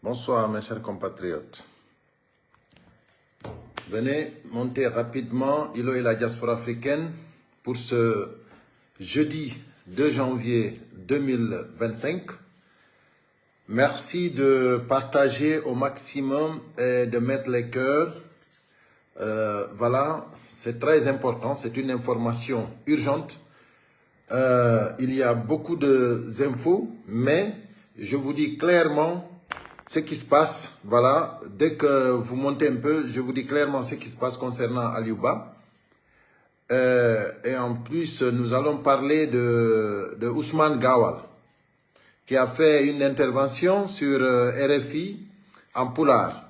Bonsoir mes chers compatriotes. Venez monter rapidement Ilo et la diaspora africaine pour ce jeudi 2 janvier 2025. Merci de partager au maximum et de mettre les cœurs. Voilà, c'est très important, c'est une information urgente. Il y a beaucoup d'infos, mais je vous dis clairement ce qui se passe. Voilà, dès que vous montez un peu, je vous dis clairement ce qui se passe concernant Aliouba. Et en plus, nous allons parler de Ousmane Gawal, qui a fait une intervention sur RFI en Poulard.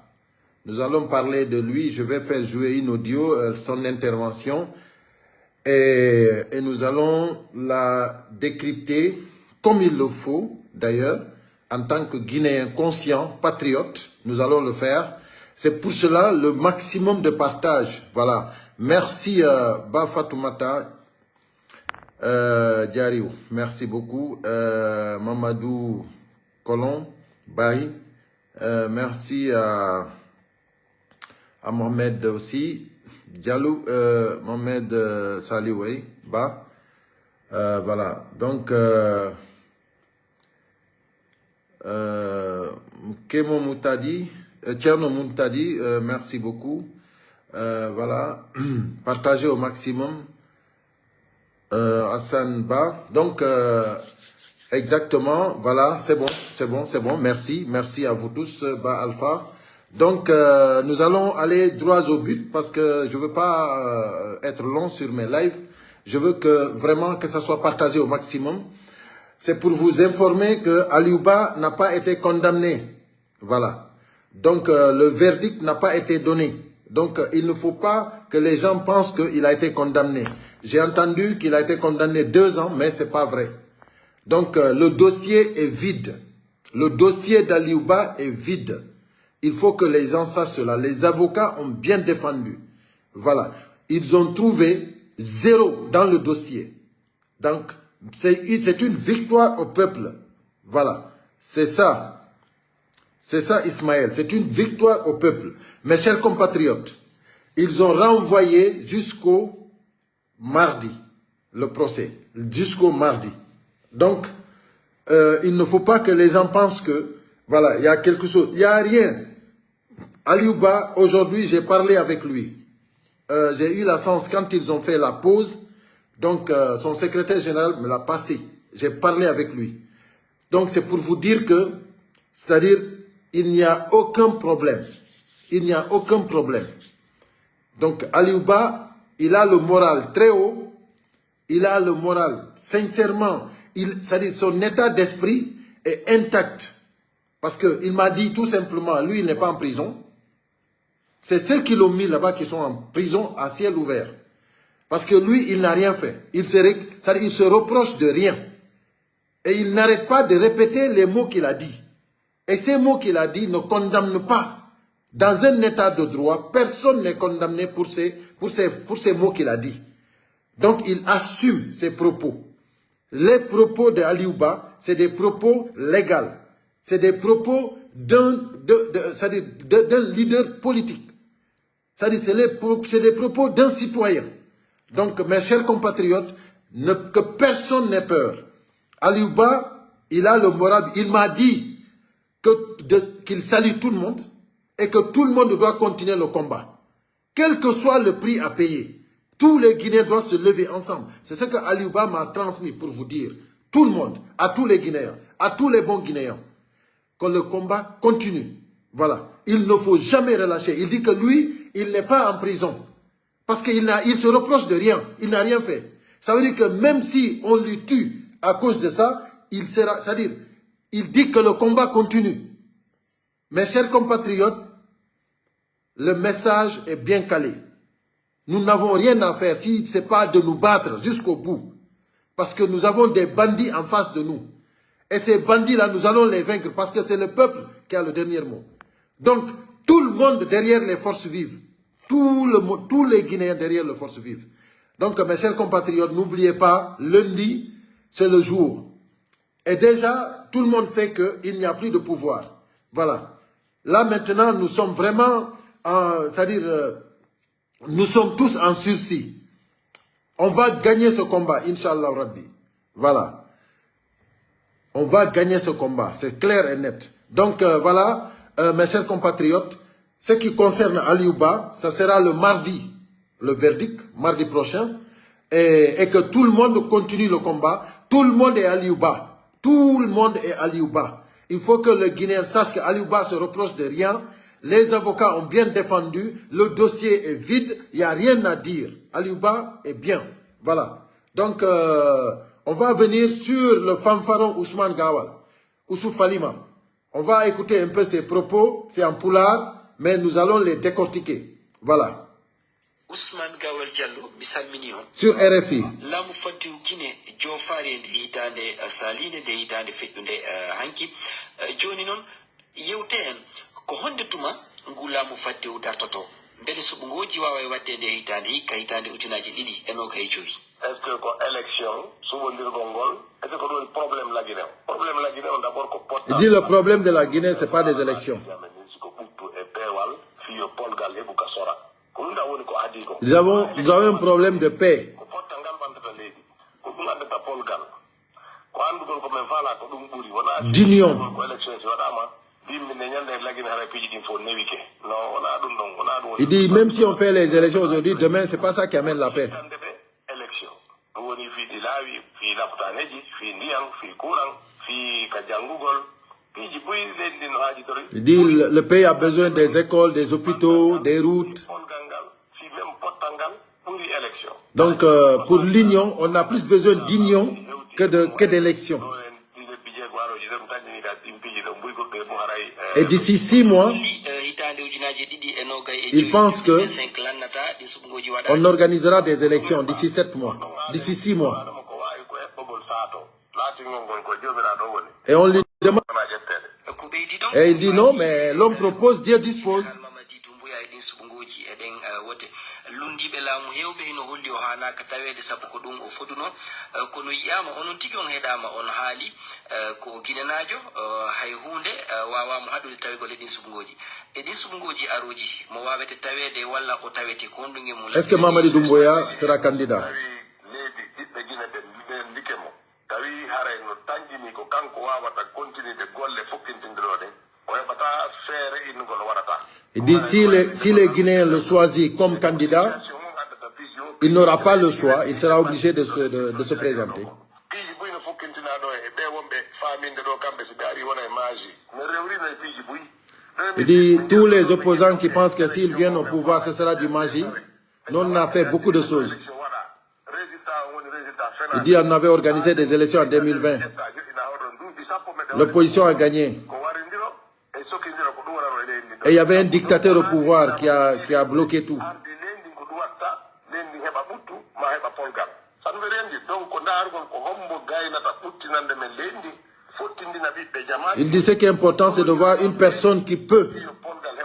Nous allons parler de lui, je vais faire jouer une audio, son intervention, et nous allons la décrypter comme il le faut, d'ailleurs, en tant que Guinéen conscient, patriote, nous allons le faire. C'est pour cela le maximum de partage. Voilà. Merci Bafatoumata Diariou. Merci beaucoup. Mamadou Colon, Baye. Merci à Mohamed aussi. Diallo, Mohamed Salioué, Ba. Voilà. Donc, Kemo Moutadi, Tierno Moutadi, merci beaucoup. Voilà, partagez au maximum. Hassan Ba. Donc, exactement, voilà, c'est bon. Merci à vous tous, Ba Alpha. Donc, nous allons aller droit au but parce que je ne veux pas être long sur mes lives. Je veux vraiment que ça soit partagé au maximum. C'est pour vous informer que Aliouba n'a pas été condamné. Voilà. Donc, le verdict n'a pas été donné. Donc, il ne faut pas que les gens pensent qu'il a été condamné. J'ai entendu qu'il a été condamné 2 ans, mais ce n'est pas vrai. Donc, le dossier est vide. Le dossier d'Aliouba est vide. Il faut que les gens sachent cela. Les avocats ont bien défendu. Voilà. Ils ont trouvé 0 dans le dossier. Donc, c'est une victoire au peuple. Voilà. C'est ça. C'est ça, Ismaël. C'est une victoire au peuple. Mes chers compatriotes, ils ont renvoyé jusqu'au mardi le procès. Jusqu'au mardi. Donc, il ne faut pas que les gens pensent que, voilà, il y a quelque chose. Il n'y a rien. Aliouba, aujourd'hui, j'ai parlé avec lui. J'ai eu la chance, quand ils ont fait la pause, donc son secrétaire général me l'a passé. J'ai parlé avec lui. Donc, c'est pour vous dire que, c'est-à-dire, il n'y a aucun problème. Il n'y a aucun problème. Donc, Aliouba, il a le moral très haut. Il a le moral, sincèrement, c'est-à-dire son état d'esprit est intact. Parce qu'il m'a dit tout simplement, lui, il n'est pas en prison. C'est ceux qui l'ont mis là-bas qui sont en prison à ciel ouvert. Parce que lui, il n'a rien fait. Il se reproche de rien. Et il n'arrête pas de répéter les mots qu'il a dit. Et ces mots qu'il a dit ne condamnent pas. Dans un état de droit, personne n'est condamné pour ces mots qu'il a dit. Donc, il assume ses propos. Les propos de Aliouba, c'est des propos légaux. C'est des propos d'un leader politique. C'est-à-dire, c'est les propos d'un citoyen. Donc, mes chers compatriotes, que personne n'ait peur. Aliouba, il a le moral. Il m'a dit qu'il salue tout le monde et que tout le monde doit continuer le combat. Quel que soit le prix à payer. Tous les Guinéens doivent se lever ensemble. C'est ce que Aliouba m'a transmis pour vous dire. Tout le monde, à tous les Guinéens, à tous les bons Guinéens, que le combat continue. Voilà. Il ne faut jamais relâcher. Il dit que lui, il n'est pas en prison. Parce qu'il se reproche de rien. Il n'a rien fait. Ça veut dire que même si on lui tue à cause de ça, il sera... C'est-à-dire, il dit que le combat continue. Mes chers compatriotes, le message est bien calé. Nous n'avons rien à faire si ce n'est pas de nous battre jusqu'au bout. Parce que nous avons des bandits en face de nous. Et ces bandits-là, nous allons les vaincre parce que c'est le peuple qui a le dernier mot. Donc, tout le monde derrière les forces vives. Tous les Guinéens derrière les forces vives. Donc, mes chers compatriotes, n'oubliez pas, lundi, c'est le jour. Et déjà, tout le monde sait qu'il n'y a plus de pouvoir. Voilà. Là, maintenant, nous sommes vraiment, c'est-à-dire, nous sommes tous en sursis. On va gagner ce combat, Inch'Allah Rabbi. Voilà. On va gagner ce combat, c'est clair et net. Donc, voilà, mes chers compatriotes, ce qui concerne Aliouba, ça sera le mardi, le verdict, mardi prochain, et que tout le monde continue le combat. Tout le monde est Aliouba. Tout le monde est Aliouba. Il faut que le Guinéen sache qu'Aliouba se reproche de rien. Les avocats ont bien défendu. Le dossier est vide. Il n'y a rien à dire. Aliouba est bien. Voilà. Donc, on va venir sur le fanfaron Ousmane Gawal. Oussouf Falima. On va écouter un peu ses propos. C'est en poulard, mais nous allons les décortiquer. Voilà. Ousmane Gawal Diallo bisalmini on sur RFI lamu faddiu Guinée jofare nde hitande saline nde hitande feƴƴude hanki joni noon yewte en ko honde tuma ngu lamu faddiu dartoto beele suɓugoji wawa e wadde nde hitande hikka hitande ujunaji ɗiɗi e noga e joyi. Est ce que ko élection suɓodirgol ngol est ce que ɗo problème la Guinée problème la Guinée on d'abord ko porta. Il dit le problème de la Guinée c'est pas des élections. ko ɓuttu e peewal fiyo polgal heɓu ka sora. Nous avons un problème de paix. D'union. Il dit même si on fait les élections aujourd'hui, demain c'est pas ça qui amène la paix. Il dit le pays a besoin des écoles, des hôpitaux, des routes. Donc pour l'union, on a plus besoin d'union que d'élections. Et d'ici 6 mois, il pense que on organisera des élections d'ici 7 mois, d'ici 6 mois. Et on lui demande, et il dit non, mais l'homme propose, Dieu dispose. lundiɓe laamu hewɓe hino holli o hanaka tawede sabu ko ɗum o fodu noon kono yiyama onon tigui on heeɗama on haali ko guinenajo hay hunde wawamo haɗude tawi ko leɗin suɓugoji e ɗin suɓugoji aroji mo wawete tawede walla o tawete ko honɗuge mum. Est-ce que Mamadi Doumbouya sera candidat? leydi ɓiɓɓe guine ɓe ndikemo tawi haray no tanjini ko kanko wawata continude golle fokkintindiro ɗen o heɓata feere innugol waɗata. Il dit si les Guinéens le choisissent comme candidat, il n'aura pas le choix, il sera obligé de se présenter. Il dit tous les opposants qui pensent que s'ils viennent au pouvoir, ce sera du magie. Nous, on a fait beaucoup de choses. Il dit qu'on avait organisé des élections en 2020. L'opposition a gagné. Et il y avait un dictateur au pouvoir qui a bloqué tout. Il dit ce qui est important, c'est de voir une personne qui peut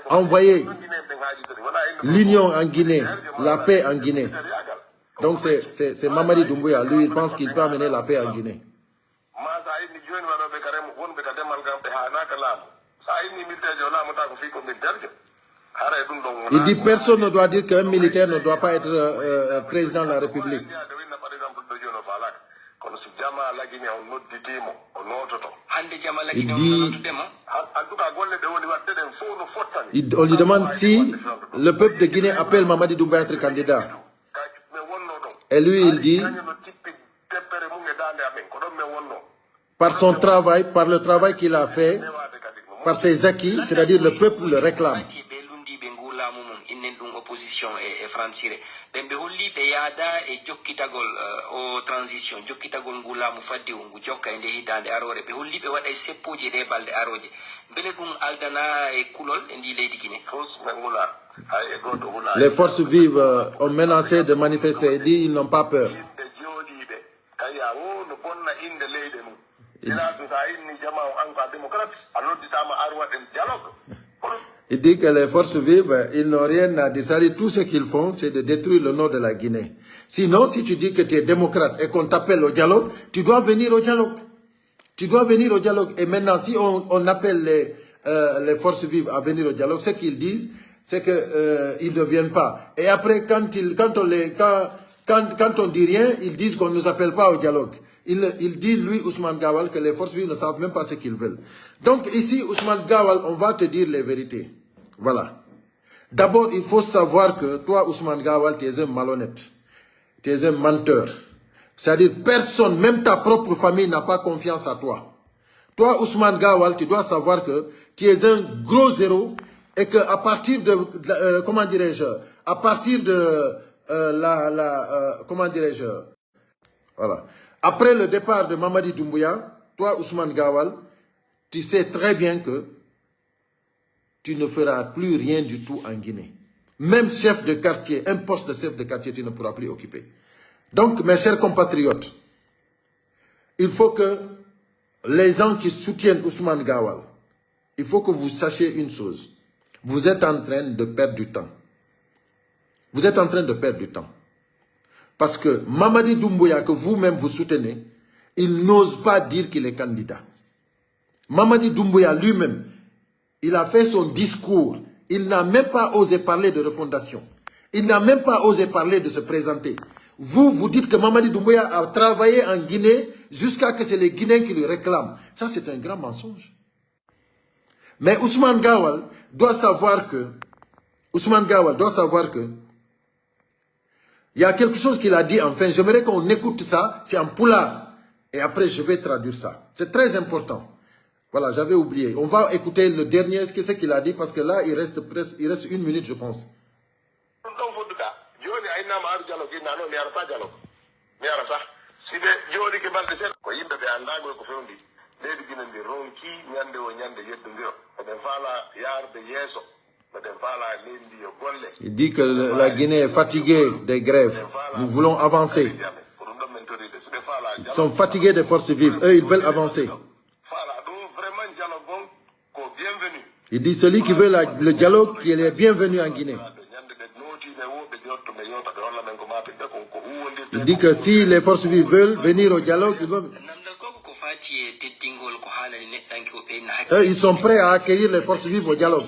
envoyer l'union en Guinée, la paix en Guinée. Donc c'est Mamadi Doumbouya. Lui, il pense qu'il peut amener la paix en Guinée. Il dit personne ne doit dire qu'un militaire ne doit pas être président de la République. Il dit, on lui demande si le peuple de Guinée appelle Mamadi Doumbouya à être candidat. Et lui, il dit, par son travail, par le travail qu'il a fait, par ses acquis, c'est-à-dire le peuple le réclame. opposition e francire ɓen ɓe holli ɓe yaada e jokkitagol o transition jokkitagol ngu laamu fadde o ngu jokka e nde hitande arore ɓe holli ɓe waɗa e seppoji e ɗe balɗe aroje beele ɗum aldana e kulol e ndi leydi Guinée. Les forces vives ont menacé de manifester et dit ils n'ont pas peur. Il dit que les forces vives, ils n'ont rien à dire. C'est-à-dire, tout ce qu'ils font, c'est de détruire le nord de la Guinée. Sinon, si tu dis que tu es démocrate et qu'on t'appelle au dialogue, tu dois venir au dialogue. Tu dois venir au dialogue. Et maintenant, si on appelle les forces vives à venir au dialogue, ce qu'ils disent, c'est qu'ils ne viennent pas. Et après, quand on dit rien, ils disent qu'on ne nous appelle pas au dialogue. Il dit, lui, Ousmane Gawal, que les forces vives ne savent même pas ce qu'ils veulent. Donc ici, Ousmane Gawal, on va te dire les vérités. Voilà. D'abord, il faut savoir que toi, Ousmane Gawal, tu es un malhonnête. Tu es un menteur. C'est-à-dire, personne, même ta propre famille, n'a pas confiance à toi. Toi, Ousmane Gawal, tu dois savoir que tu es un gros zéro et qu'à partir de, comment dirais-je, à partir de comment dirais-je, voilà. Après le départ de Mamadi Doumbouya, toi, Ousmane Gawal, tu sais très bien que tu ne feras plus rien du tout en Guinée. Même chef de quartier, un poste de chef de quartier, tu ne pourras plus occuper. Donc, mes chers compatriotes, il faut que les gens qui soutiennent Ousmane Gawal, il faut que vous sachiez une chose. Vous êtes en train de perdre du temps. Vous êtes en train de perdre du temps. Parce que Mamadi Doumbouya, que vous-même vous soutenez, il n'ose pas dire qu'il est candidat. Mamadi Doumbouya lui-même, il a fait son discours. Il n'a même pas osé parler de refondation. Il n'a même pas osé parler de se présenter. Vous, vous dites que Mamadi Doumbouya a travaillé en Guinée jusqu'à ce que c'est les Guinéens qui lui réclament. Ça, c'est un grand mensonge. Mais Ousmane Gawal doit savoir que il y a quelque chose qu'il a dit enfin. J'aimerais qu'on écoute ça. C'est en poulard. Et après, je vais traduire ça. C'est très important. Voilà, j'avais oublié. On va écouter le dernier, ce qu'il a dit, parce que là, il reste 1 minute, je pense. Il dit que la Guinée est fatiguée des grèves. Nous voulons avancer. Ils sont fatigués des forces vives. Eux, ils veulent avancer. Il dit celui qui veut le dialogue, il est bienvenu en Guinée. Il dit que si les forces vives veulent venir au dialogue, ils veulent... Eux, ils sont prêts à accueillir les forces vives au dialogue.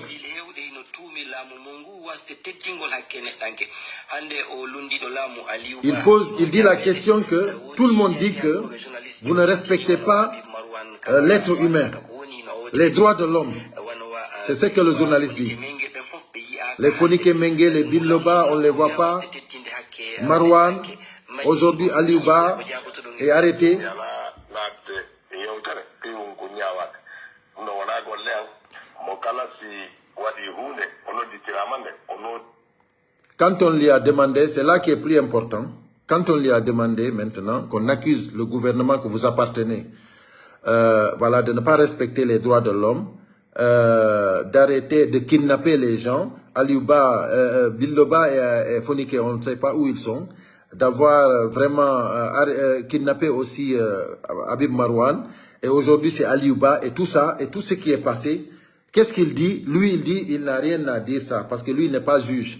Il dit la question que tout le monde dit que vous ne respectez pas l'être humain, les droits de l'homme. C'est ce que le journaliste dit. Les Fonike Mengue, les Biloba, on ne les voit pas. Marwan, aujourd'hui Aliouba est arrêté. Quand on lui a demandé, c'est là qui est plus important, quand on lui a demandé maintenant qu'on accuse le gouvernement que vous appartenez, voilà, de ne pas respecter les droits de l'homme, d'arrêter, de kidnapper les gens, Aliouba, Biloba et Fonike, on ne sait pas où ils sont, d'avoir vraiment kidnappé aussi Habib Marwan, et aujourd'hui c'est Aliouba, et tout ça, et tout ce qui est passé, qu'est-ce qu'il dit? Lui, il dit, il n'a rien à dire ça, parce que lui, il n'est pas juge.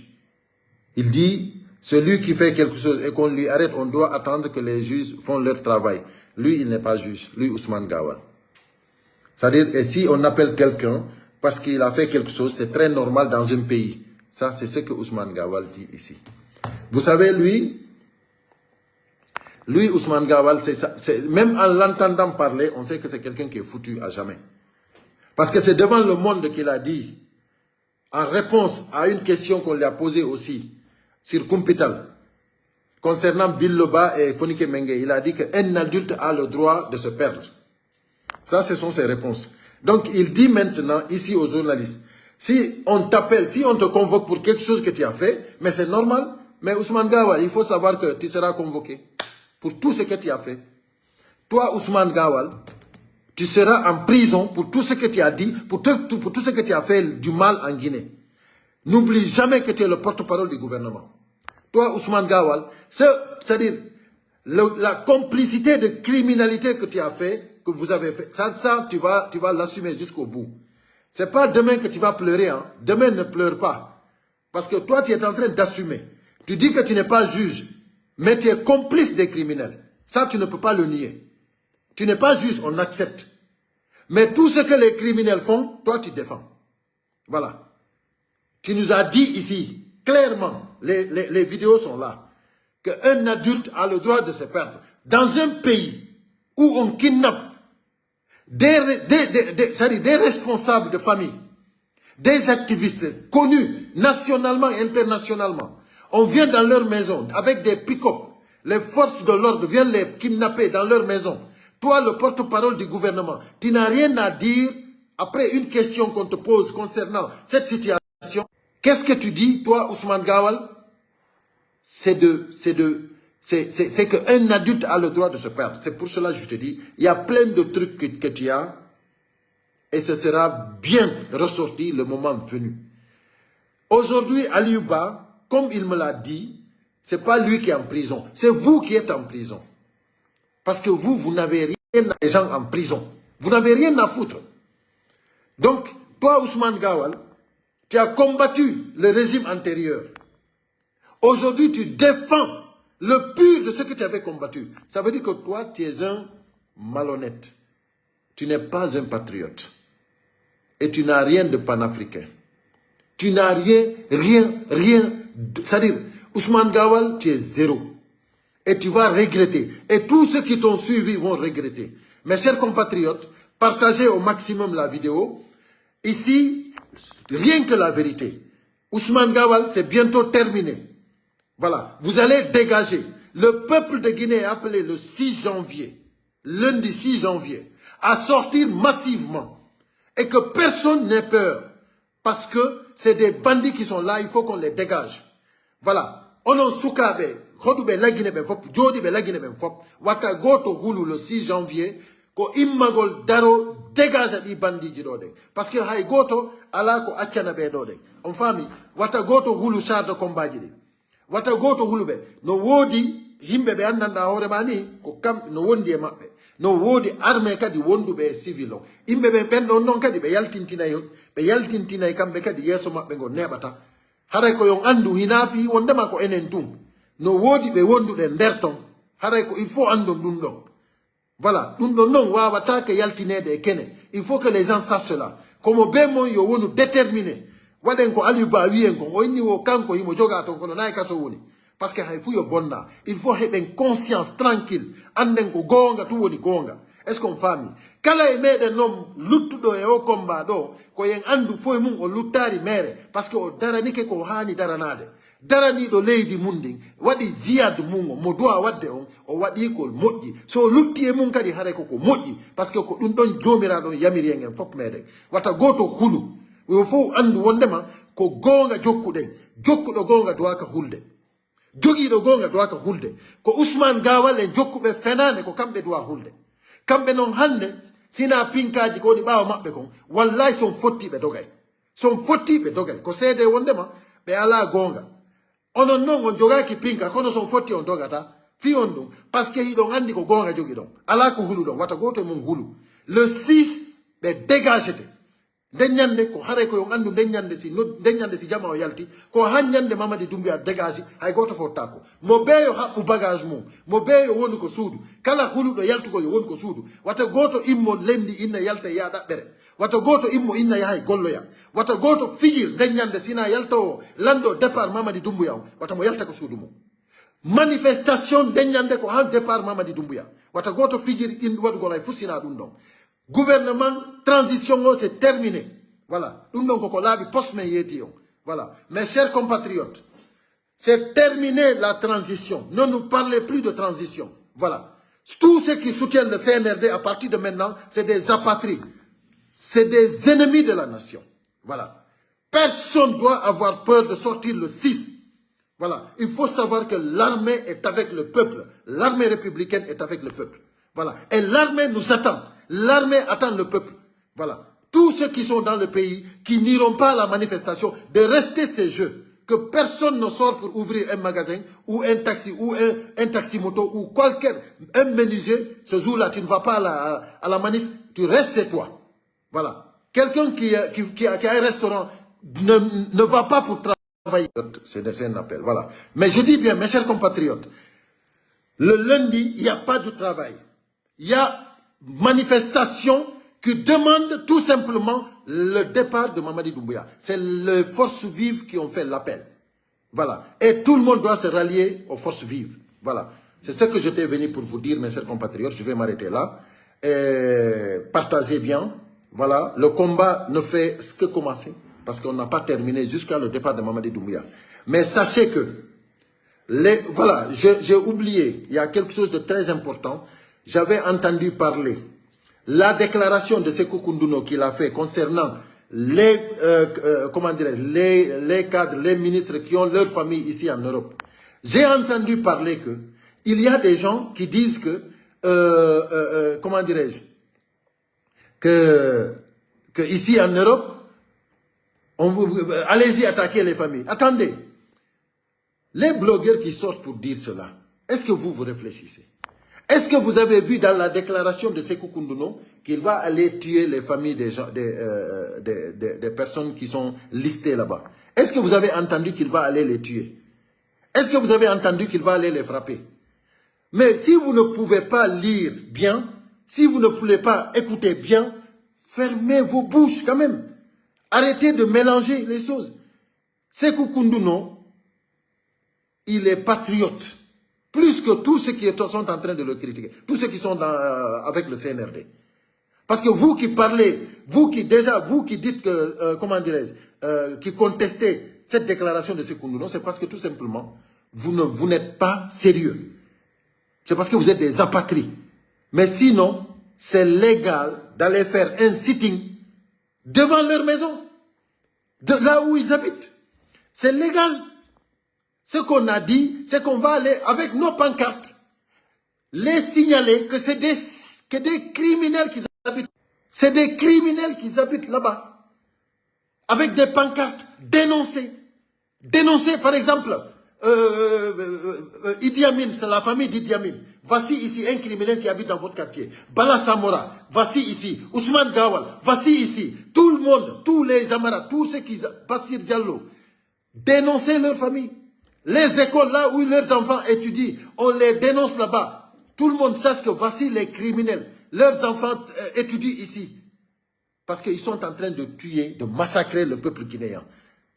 Il dit, celui qui fait quelque chose et qu'on lui arrête, on doit attendre que les juges font leur travail. Lui, il n'est pas juge, lui, Ousmane Gawal. C'est-à-dire, et si on appelle quelqu'un parce qu'il a fait quelque chose, c'est très normal dans un pays. Ça, c'est ce que Ousmane Gawal dit ici. Vous savez, lui, Ousmane Gawal, même en l'entendant parler, on sait que c'est quelqu'un qui est foutu à jamais. Parce que c'est devant le monde qu'il a dit, en réponse à une question qu'on lui a posée aussi, sur Kumpital, concernant Biloba et Fonike Mengue, il a dit qu'un adulte a le droit de se perdre. Ça, ce sont ses réponses. Donc, il dit maintenant, ici aux journalistes, si on t'appelle, si on te convoque pour quelque chose que tu as fait, mais c'est normal, mais Ousmane Gawal, il faut savoir que tu seras convoqué pour tout ce que tu as fait. Toi, Ousmane Gawal, tu seras en prison pour tout ce que tu as dit, pour tout ce que tu as fait du mal en Guinée. N'oublie jamais que tu es le porte-parole du gouvernement. Toi, Ousmane Gawal, c'est-à-dire la complicité de criminalité que tu as fait, que vous avez fait, ça tu vas l'assumer jusqu'au bout. C'est pas demain que tu vas pleurer. Hein. Demain, ne pleure pas. Parce que toi, tu es en train d'assumer. Tu dis que tu n'es pas juge, mais tu es complice des criminels. Ça, tu ne peux pas le nier. Tu n'es pas juge, on accepte. Mais tout ce que les criminels font, toi tu défends. Voilà. Tu nous as dit ici, clairement, les vidéos sont là, qu'un adulte a le droit de se perdre. Dans un pays où on kidnappe des responsables de famille, des activistes connus nationalement et internationalement, on vient dans leur maison avec des pick-up, les forces de l'ordre viennent les kidnapper dans leur maison. Toi, le porte-parole du gouvernement, tu n'as rien à dire après une question qu'on te pose concernant cette situation. Qu'est-ce que tu dis, toi, Ousmane Gawal? C'est qu'un adulte a le droit de se perdre. C'est pour cela que je te dis, il y a plein de trucs que tu as et ce sera bien ressorti le moment venu. Aujourd'hui, Aliouba, comme il me l'a dit, ce n'est pas lui qui est en prison, c'est vous qui êtes en prison. Parce que vous n'avez rien à les gens en prison. Vous n'avez rien à foutre. Donc, toi, Ousmane Gawal, tu as combattu le régime antérieur. Aujourd'hui, tu défends le pur de ce que tu avais combattu. Ça veut dire que toi, tu es un malhonnête. Tu n'es pas un patriote. Et tu n'as rien de panafricain. Tu n'as rien. C'est-à-dire, Ousmane Gawal, tu es zéro. Et tu vas regretter. Et tous ceux qui t'ont suivi vont regretter. Mes chers compatriotes, partagez au maximum la vidéo. Ici, rien que la vérité. Ousmane Gawal, c'est bientôt terminé. Voilà, vous allez dégager. Le peuple de Guinée est appelé le 6 janvier, lundi 6 janvier, à sortir massivement. Et que personne n'ait peur. Parce que c'est des bandits qui sont là, il faut qu'on les dégage. Voilà. Onon Soukabe, Khodoube la Guinée ben fop, Jodi ben la Guinée ben fop, Wata Goto Hulu le 6 janvier, ko immagol daro dégage di bandits jirode. Parce que hay Goto, ala ko achana be dode. En famille, Wata Goto Hulu char de combat jiri. Wata Goto Hulu be, no wodi, himbe be andanda hore mani, ko kam, no wondi e mappe. No wodi armée kadi wonduɓe civil o imɓe ɓe ɓen ɗon noon kadi ɓe yaltintinayi kamɓe kadi yeeso maɓɓe ngo neɓata haray ko yon andu hinaafi wondema ko enen tun no wodi ɓe wonduɗe nder ton haray ko il faut andon ɗum ɗon voilà ɗum ɗon noon wawatake yaltinede e kene il faut que les gens sachent cela komo be mon yo wonu déterminé waɗen ko Aliou Ba wiyen kon o inni wo kanko himo joga ton kono nayi kaso woni. Parce que il faut avoir une conscience tranquille. Anden ko gonga tu woni gonga. Est-ce qu'on famille? Kala e mede nom luttudo e o combat do ko yen andu foy mum o luttari mere parce que o darani ke ko hani daranade. Darani do leydi munding wadi ziyad mum mo doa wadde on o wadi ko modji. So lutti e mum kadi hare ko modji parce que ko dum don jomira don yamiri en fop mede. Wata goto hulu. Wo fo andu wondema ko gonga jokkuden. Jokkudo gonga doa ka hulde. Jogiiɗo gonga doit ka hulde ko Ousmane Gawal e jokkuɓe fenane ko kamɓe doit hulde kamɓe noon hande sina pinkaji ko woni ɓaawa maɓɓe kon wallahi son fotti ɓe dogay ko seede wondema ɓe ala gonga onon noon on jogaki pinka kono son fotti on dogata fi on ɗum par ce que hiɗon andi ko gonga jogi ɗon ala ko hulu ɗon wata goto e mum hulu le 6 ɓe dégagete denyande ko hare ko yon andu denyande si jama o yalti ko hanyande Mamadi Doumbouya dégage hay goto fotako mo beyo habbu bagage mum mo beyo woni ko suudu kala huludo yaltugo yo woni ko suudu wata goto immo lendi inna yalta ya dabbere wata goto immo inna yahay golloya wata goto fijir denyande sina yalto lando départ Mamadi Doumbouya wata mo yalta ko suudu mum manifestation denyande ko han départ Mamadi Doumbouya wata goto fijir in wadugo lay fusina dum don. Gouvernement, transition, c'est terminé. Voilà. Voilà. Mes chers compatriotes, c'est terminé la transition. Ne nous parlez plus de transition. Voilà. Tous ceux qui soutiennent le CNRD à partir de maintenant, c'est des apatrides. C'est des ennemis de la nation. Voilà. Personne ne doit avoir peur de sortir le 6. Voilà. Il faut savoir que l'armée est avec le peuple. L'armée républicaine est avec le peuple. Voilà. Et l'armée nous attend. L'armée attend le peuple. Voilà. Tous ceux qui sont dans le pays, qui n'iront pas à la manifestation, de rester ces jeux. Que personne ne sort pour ouvrir un magasin, ou un taxi, ou un taxi-moto, ou un menuisier. Ce jour-là, tu ne vas pas à la manif, tu restes chez toi. Voilà. Quelqu'un qui a un restaurant ne va pas pour travailler. C'est un appel. Voilà. Mais je dis bien, mes chers compatriotes, le lundi, il n'y a pas de travail. Il y a manifestation qui demandent tout simplement le départ de Mamadi Doumbouya. C'est les forces vives qui ont fait l'appel. Voilà. Et tout le monde doit se rallier aux forces vives. Voilà. C'est ce que j'étais venu pour vous dire, mes chers compatriotes. Je vais m'arrêter là. Et partagez bien. Voilà. Le combat ne fait que commencer. Parce qu'on n'a pas terminé jusqu'à le départ de Mamadi Doumbouya. Mais sachez que, voilà, j'ai oublié, il y a quelque chose de très important. J'avais entendu parler, la déclaration de Sékou Kounduno qu'il a fait concernant les, comment dirais, les cadres, les ministres qui ont leur famille ici en Europe. J'ai entendu parler que il y a des gens qui disent que, comment dirais-je, que ici en Europe, allez-y attaquer les familles. Attendez, les blogueurs qui sortent pour dire cela, est-ce que vous réfléchissez? Est-ce que vous avez vu dans la déclaration de Sékou Kounduno qu'il va aller tuer les familles des personnes qui sont listées là-bas? Est-ce que vous avez entendu qu'il va aller les tuer? Est-ce que vous avez entendu qu'il va aller les frapper? Mais si vous ne pouvez pas lire bien, si vous ne pouvez pas écouter bien, fermez vos bouches quand même. Arrêtez de mélanger les choses. Sékou Kounduno, il est patriote. Plus que tous ceux qui sont en train de le critiquer. Tous ceux qui sont avec le CNRD. Parce que vous qui parlez, vous qui dites que, comment dirais-je, qui contestez cette déclaration de Sékou Kounduno, c'est parce que tout simplement, vous n'êtes pas sérieux. C'est parce que vous êtes des apatries. Mais sinon, c'est légal d'aller faire un sitting devant leur maison. De là où ils habitent. C'est légal. Ce qu'on a dit, c'est qu'on va aller avec nos pancartes, les signaler que c'est des criminels qui habitent. C'est des criminels qui habitent là-bas. Avec des pancartes, dénoncer. Dénoncer, par exemple, Idi Amin, c'est la famille d'Idi Amin. Voici ici un criminel qui habite dans votre quartier. Bala Samora, voici ici. Ousmane Gawal, voici ici. Tout le monde, tous les Amaras, tous ceux qui... Bassir Diallo, dénoncer leur famille. Les écoles là où leurs enfants étudient, on les dénonce là-bas. Tout le monde sache que voici les criminels. Leurs enfants étudient ici. Parce qu'ils sont en train de tuer, de massacrer le peuple guinéen.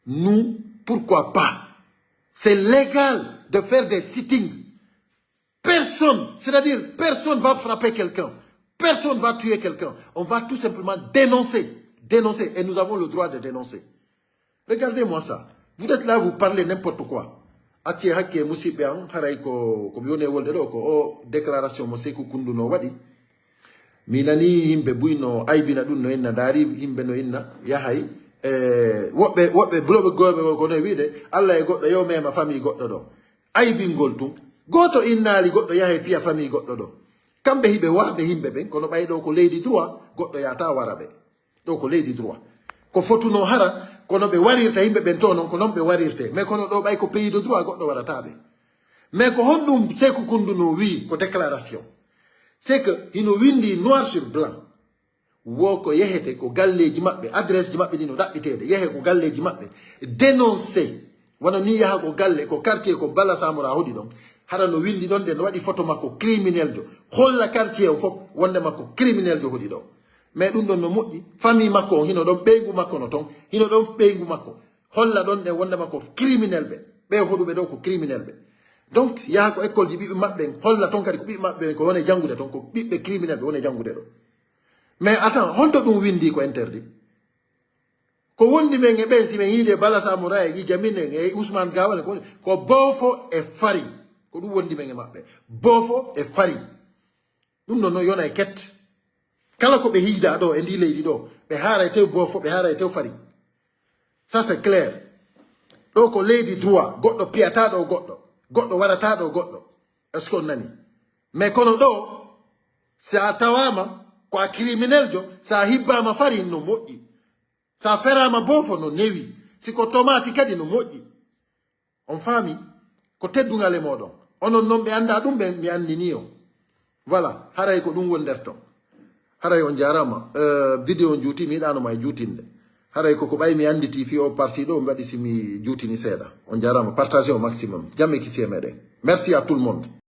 Nous, pourquoi pas? C'est légal de faire des sittings. Personne, c'est-à-dire personne va frapper quelqu'un. Personne va tuer quelqu'un. On va tout simplement dénoncer. Dénoncer. Et nous avons le droit de dénoncer. Regardez-moi ça. Vous êtes là, vous parlez n'importe quoi. Ake hake musibeang haray ko bione wolde do ko o déclaration mo Sékou Kounduno wadi minani himbe buyno aybina dum no enna dari himbe no enna yahay wobbe blobe gobe ko no wiide Allah e goddo yow mema famille goddo do aybingol tum goto innali goddo yahay piya famille goddo do kambe hibe warde himbe ben kono baydo ko leydi droit goddo yata warabe do ko leydi droit ko fotuno hara kono be warirta himbe ben to non ko non be warirte mais kono do bay ko pays de droit goddo waratabe mais ko hondum Sékou Kounduno wi ko déclaration c'est que hino windi noir sur blanc wo ko yehete ko galleji mabbe adresse ji mabbe dino dabbitede yehe ko galleji mabbe dénoncer wana ni yaha ko galle ko quartier ko Bala Samora hodi don hara no windi don de no wadi photo makko criminel jo holla quartier o fop wonde makko criminel jo hodi do mais ɗum ɗon no moƴƴi famille makko hino ɗon ɓeygu makko no ton hino ɗon ɓeygu makko holla ɗon ɗe wonde makko criminel ɓe hoɗuɓe ɗo ko criminel ɓe donc yaha ko école ji ɓiɓɓe maɓɓe holla ton kadi ko ɓiɓɓe maɓɓe ko wone janngude ton ko ɓiɓɓe criminel ɓe wone janngude ɗo mais attends honto ɗum windi ko interdit ko wondi men e ɓen si men yiide Bala Samora e Idi Amin e Ousmane Gawal ko boofo e fari ko ɗum wondi men e maɓɓe boofo e fari ɗum ɗon no yona e ket kala ko be hiida do e ndi leydi do be haray tew bofo be haray tew fari ça c'est clair do ko leydi droit goddo piata do goddo warata do goddo est-ce qu'on nani mais kono do sa tawama ko criminel jo sa hibbama fari no moƴƴi sa ferama bofo no newi siko tomati kadi no moƴƴi on fami ko teddungal e modon onon non be anda dum be mi andini o voilà haray ko dum wonderto haray on jarama vidéo juuti mi dano may juutinde haray ko bay mi anditi fi o parti do mbadi simi juutini seeda on jarama partagez au maximum jamais qui s'y mede merci à tout le monde.